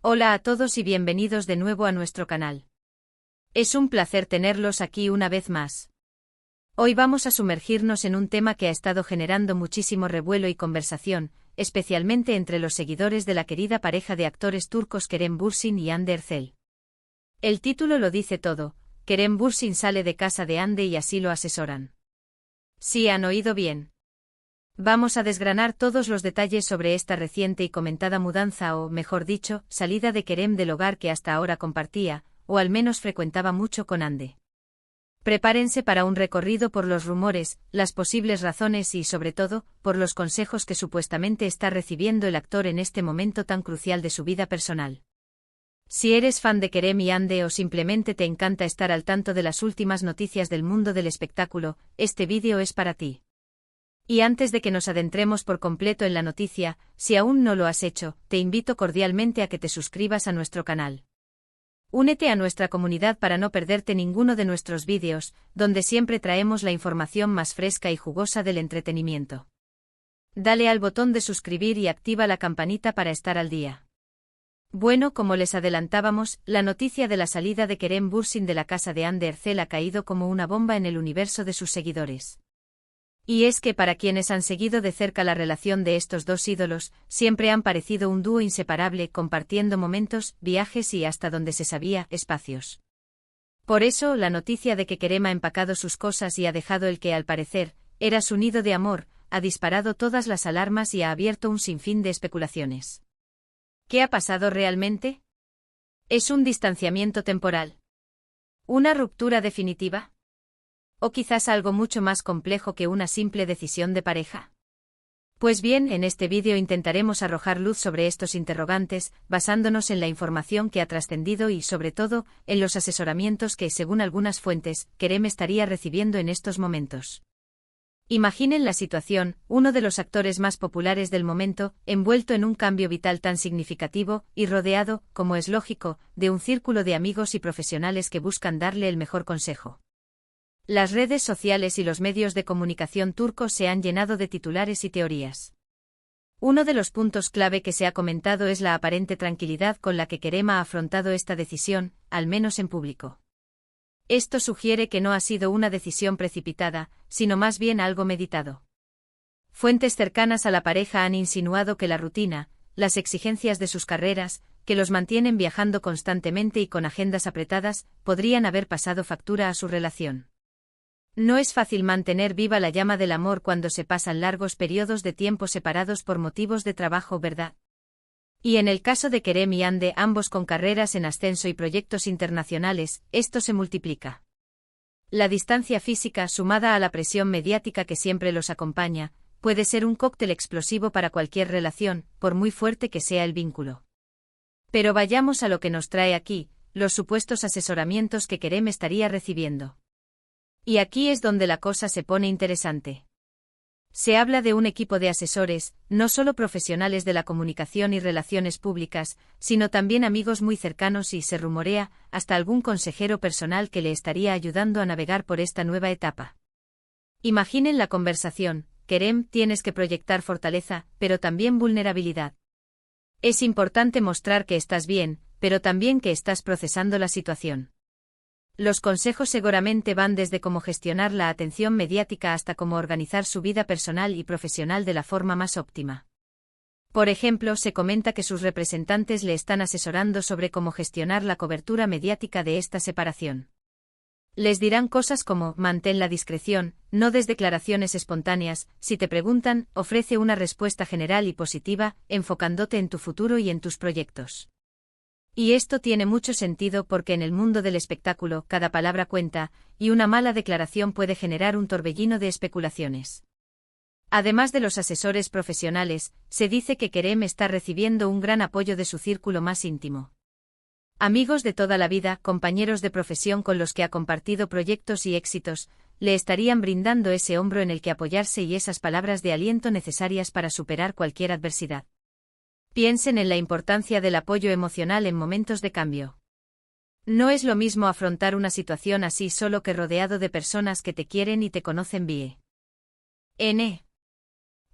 Hola a todos y bienvenidos de nuevo a nuestro canal. Es un placer tenerlos aquí una vez más. Hoy vamos a sumergirnos en un tema que ha estado generando muchísimo revuelo y conversación, especialmente entre los seguidores de la querida pareja de actores turcos Kerem Bürsin y Hande Erçel. El título lo dice todo: Kerem Bürsin sale de casa de Hande y así lo asesoran. Sí, han oído bien. Vamos a desgranar todos los detalles sobre esta reciente y comentada mudanza o, mejor dicho, salida de Kerem del hogar que hasta ahora compartía, o al menos frecuentaba mucho con Hande. Prepárense para un recorrido por los rumores, las posibles razones y, sobre todo, por los consejos que supuestamente está recibiendo el actor en este momento tan crucial de su vida personal. Si eres fan de Kerem y Hande o simplemente te encanta estar al tanto de las últimas noticias del mundo del espectáculo, este vídeo es para ti. Y antes de que nos adentremos por completo en la noticia, si aún no lo has hecho, te invito cordialmente a que te suscribas a nuestro canal. Únete a nuestra comunidad para no perderte ninguno de nuestros vídeos, donde siempre traemos la información más fresca y jugosa del entretenimiento. Dale al botón de suscribir y activa la campanita para estar al día. Bueno, como les adelantábamos, la noticia de la salida de Kerem Bürsin de la casa de Hande Erçel ha caído como una bomba en el universo de sus seguidores. Y es que para quienes han seguido de cerca la relación de estos dos ídolos, siempre han parecido un dúo inseparable, compartiendo momentos, viajes y, hasta donde se sabía, espacios. Por eso, la noticia de que Kerem ha empacado sus cosas y ha dejado el que, al parecer, era su nido de amor, ha disparado todas las alarmas y ha abierto un sinfín de especulaciones. ¿Qué ha pasado realmente? ¿Es un distanciamiento temporal? ¿Una ruptura definitiva? ¿O quizás algo mucho más complejo que una simple decisión de pareja? Pues bien, en este vídeo intentaremos arrojar luz sobre estos interrogantes, basándonos en la información que ha trascendido y, sobre todo, en los asesoramientos que, según algunas fuentes, Kerem estaría recibiendo en estos momentos. Imaginen la situación: uno de los actores más populares del momento, envuelto en un cambio vital tan significativo, y rodeado, como es lógico, de un círculo de amigos y profesionales que buscan darle el mejor consejo. Las redes sociales y los medios de comunicación turcos se han llenado de titulares y teorías. Uno de los puntos clave que se ha comentado es la aparente tranquilidad con la que Kerem ha afrontado esta decisión, al menos en público. Esto sugiere que no ha sido una decisión precipitada, sino más bien algo meditado. Fuentes cercanas a la pareja han insinuado que la rutina, las exigencias de sus carreras, que los mantienen viajando constantemente y con agendas apretadas, podrían haber pasado factura a su relación. No es fácil mantener viva la llama del amor cuando se pasan largos periodos de tiempo separados por motivos de trabajo, ¿verdad? Y en el caso de Kerem y Hande, ambos con carreras en ascenso y proyectos internacionales, esto se multiplica. La distancia física, sumada a la presión mediática que siempre los acompaña, puede ser un cóctel explosivo para cualquier relación, por muy fuerte que sea el vínculo. Pero vayamos a lo que nos trae aquí: los supuestos asesoramientos que Kerem estaría recibiendo. Y aquí es donde la cosa se pone interesante. Se habla de un equipo de asesores, no solo profesionales de la comunicación y relaciones públicas, sino también amigos muy cercanos y, se rumorea, hasta algún consejero personal que le estaría ayudando a navegar por esta nueva etapa. Imaginen la conversación: Kerem, tienes que proyectar fortaleza, pero también vulnerabilidad. Es importante mostrar que estás bien, pero también que estás procesando la situación. Los consejos seguramente van desde cómo gestionar la atención mediática hasta cómo organizar su vida personal y profesional de la forma más óptima. Por ejemplo, se comenta que sus representantes le están asesorando sobre cómo gestionar la cobertura mediática de esta separación. Les dirán cosas como: mantén la discreción, no des declaraciones espontáneas, si te preguntan, ofrece una respuesta general y positiva, enfocándote en tu futuro y en tus proyectos. Y esto tiene mucho sentido porque en el mundo del espectáculo cada palabra cuenta, y una mala declaración puede generar un torbellino de especulaciones. Además de los asesores profesionales, se dice que Kerem está recibiendo un gran apoyo de su círculo más íntimo. Amigos de toda la vida, compañeros de profesión con los que ha compartido proyectos y éxitos, le estarían brindando ese hombro en el que apoyarse y esas palabras de aliento necesarias para superar cualquier adversidad. Piensen en la importancia del apoyo emocional en momentos de cambio. No es lo mismo afrontar una situación así solo que rodeado de personas que te quieren y te conocen bien.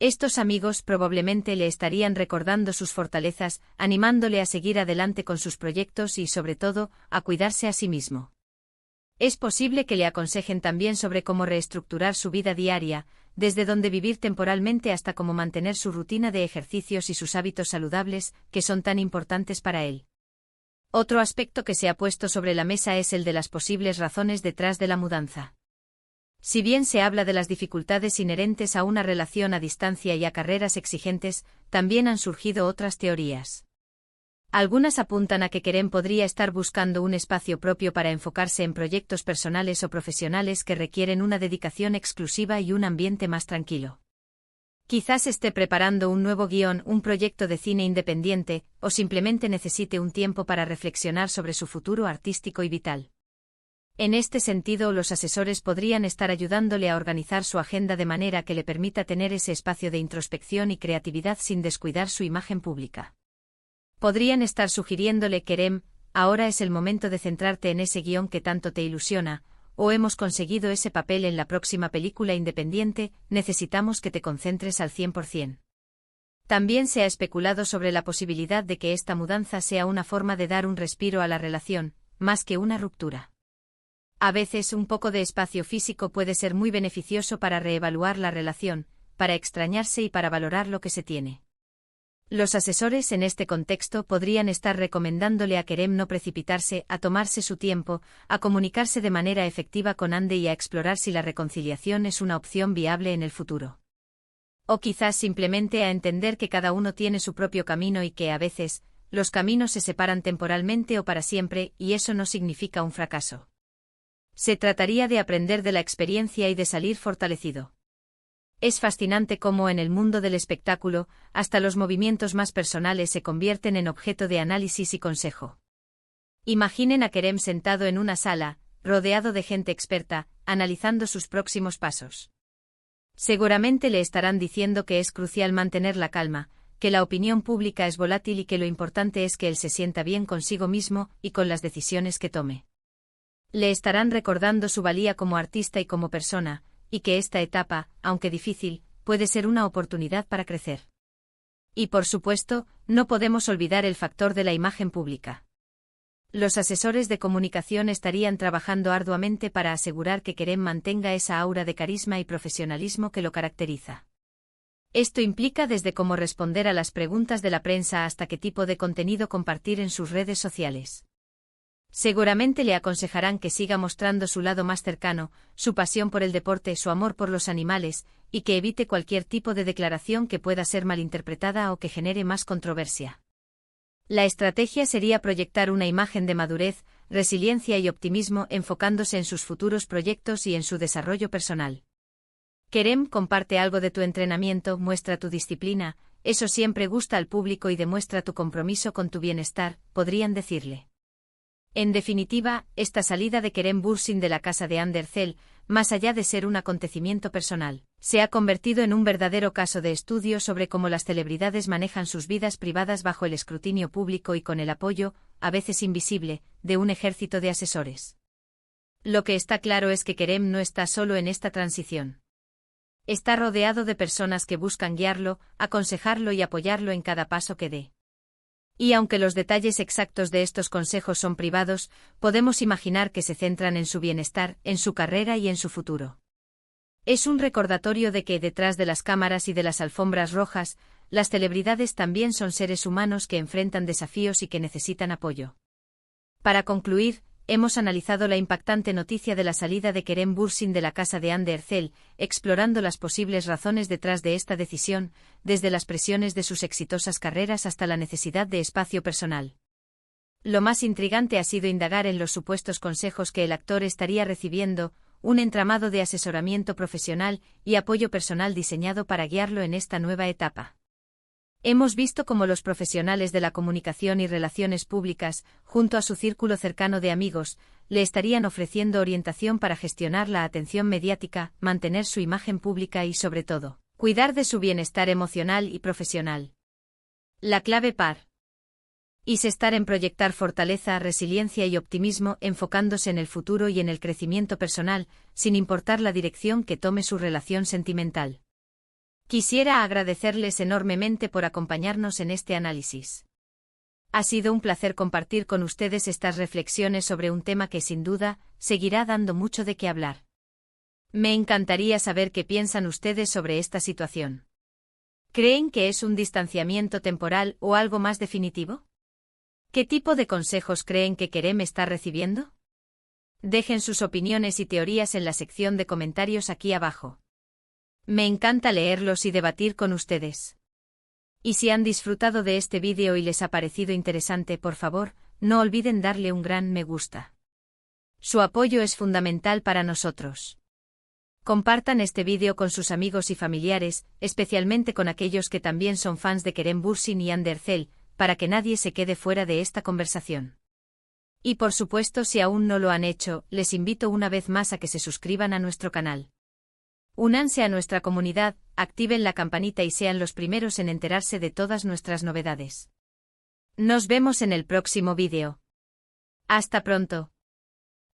Estos amigos probablemente le estarían recordando sus fortalezas, animándole a seguir adelante con sus proyectos y, sobre todo, a cuidarse a sí mismo. Es posible que le aconsejen también sobre cómo reestructurar su vida diaria, desde dónde vivir temporalmente hasta cómo mantener su rutina de ejercicios y sus hábitos saludables, que son tan importantes para él. Otro aspecto que se ha puesto sobre la mesa es el de las posibles razones detrás de la mudanza. Si bien se habla de las dificultades inherentes a una relación a distancia y a carreras exigentes, también han surgido otras teorías. Algunas apuntan a que Kerem podría estar buscando un espacio propio para enfocarse en proyectos personales o profesionales que requieren una dedicación exclusiva y un ambiente más tranquilo. Quizás esté preparando un nuevo guión, un proyecto de cine independiente, o simplemente necesite un tiempo para reflexionar sobre su futuro artístico y vital. En este sentido, los asesores podrían estar ayudándole a organizar su agenda de manera que le permita tener ese espacio de introspección y creatividad sin descuidar su imagen pública. Podrían estar sugiriéndole: Kerem, ahora es el momento de centrarte en ese guión que tanto te ilusiona, o hemos conseguido ese papel en la próxima película independiente, necesitamos que te concentres al 100%. También se ha especulado sobre la posibilidad de que esta mudanza sea una forma de dar un respiro a la relación, más que una ruptura. A veces un poco de espacio físico puede ser muy beneficioso para reevaluar la relación, para extrañarse y para valorar lo que se tiene. Los asesores en este contexto podrían estar recomendándole a Kerem no precipitarse, a tomarse su tiempo, a comunicarse de manera efectiva con Ande y a explorar si la reconciliación es una opción viable en el futuro. O quizás simplemente a entender que cada uno tiene su propio camino y que, a veces, los caminos se separan temporalmente o para siempre, y eso no significa un fracaso. Se trataría de aprender de la experiencia y de salir fortalecido. Es fascinante cómo en el mundo del espectáculo, hasta los movimientos más personales se convierten en objeto de análisis y consejo. Imaginen a Kerem sentado en una sala, rodeado de gente experta, analizando sus próximos pasos. Seguramente le estarán diciendo que es crucial mantener la calma, que la opinión pública es volátil y que lo importante es que él se sienta bien consigo mismo y con las decisiones que tome. Le estarán recordando su valía como artista y como persona, y que esta etapa, aunque difícil, puede ser una oportunidad para crecer. Y por supuesto, no podemos olvidar el factor de la imagen pública. Los asesores de comunicación estarían trabajando arduamente para asegurar que Kerem mantenga esa aura de carisma y profesionalismo que lo caracteriza. Esto implica desde cómo responder a las preguntas de la prensa hasta qué tipo de contenido compartir en sus redes sociales. Seguramente le aconsejarán que siga mostrando su lado más cercano, su pasión por el deporte, su amor por los animales, y que evite cualquier tipo de declaración que pueda ser malinterpretada o que genere más controversia. La estrategia sería proyectar una imagen de madurez, resiliencia y optimismo, enfocándose en sus futuros proyectos y en su desarrollo personal. Kerem, comparte algo de tu entrenamiento, muestra tu disciplina, eso siempre gusta al público y demuestra tu compromiso con tu bienestar, podrían decirle. En definitiva, esta salida de Kerem Bürsin de la casa de Anderzel, más allá de ser un acontecimiento personal, se ha convertido en un verdadero caso de estudio sobre cómo las celebridades manejan sus vidas privadas bajo el escrutinio público y con el apoyo, a veces invisible, de un ejército de asesores. Lo que está claro es que Kerem no está solo en esta transición. Está rodeado de personas que buscan guiarlo, aconsejarlo y apoyarlo en cada paso que dé. Y aunque los detalles exactos de estos consejos son privados, podemos imaginar que se centran en su bienestar, en su carrera y en su futuro. Es un recordatorio de que, detrás de las cámaras y de las alfombras rojas, las celebridades también son seres humanos que enfrentan desafíos y que necesitan apoyo. Para concluir, hemos analizado la impactante noticia de la salida de Kerem Bürsin de la casa de Anderzel, explorando las posibles razones detrás de esta decisión, desde las presiones de sus exitosas carreras hasta la necesidad de espacio personal. Lo más intrigante ha sido indagar en los supuestos consejos que el actor estaría recibiendo, un entramado de asesoramiento profesional y apoyo personal diseñado para guiarlo en esta nueva etapa. Hemos visto cómo los profesionales de la comunicación y relaciones públicas, junto a su círculo cercano de amigos, le estarían ofreciendo orientación para gestionar la atención mediática, mantener su imagen pública y, sobre todo, cuidar de su bienestar emocional y profesional. La clave par. Y estar en proyectar fortaleza, resiliencia y optimismo, enfocándose en el futuro y en el crecimiento personal, sin importar la dirección que tome su relación sentimental. Quisiera agradecerles enormemente por acompañarnos en este análisis. Ha sido un placer compartir con ustedes estas reflexiones sobre un tema que sin duda seguirá dando mucho de qué hablar. Me encantaría saber qué piensan ustedes sobre esta situación. ¿Creen que es un distanciamiento temporal o algo más definitivo? ¿Qué tipo de consejos creen que Kerem está recibiendo? Dejen sus opiniones y teorías en la sección de comentarios aquí abajo. Me encanta leerlos y debatir con ustedes. Y si han disfrutado de este vídeo y les ha parecido interesante, por favor, no olviden darle un gran me gusta. Su apoyo es fundamental para nosotros. Compartan este vídeo con sus amigos y familiares, especialmente con aquellos que también son fans de Kerem Bürsin y Hande Erçel, para que nadie se quede fuera de esta conversación. Y por supuesto, si aún no lo han hecho, les invito una vez más a que se suscriban a nuestro canal. Únanse a nuestra comunidad, activen la campanita y sean los primeros en enterarse de todas nuestras novedades. Nos vemos en el próximo vídeo. Hasta pronto.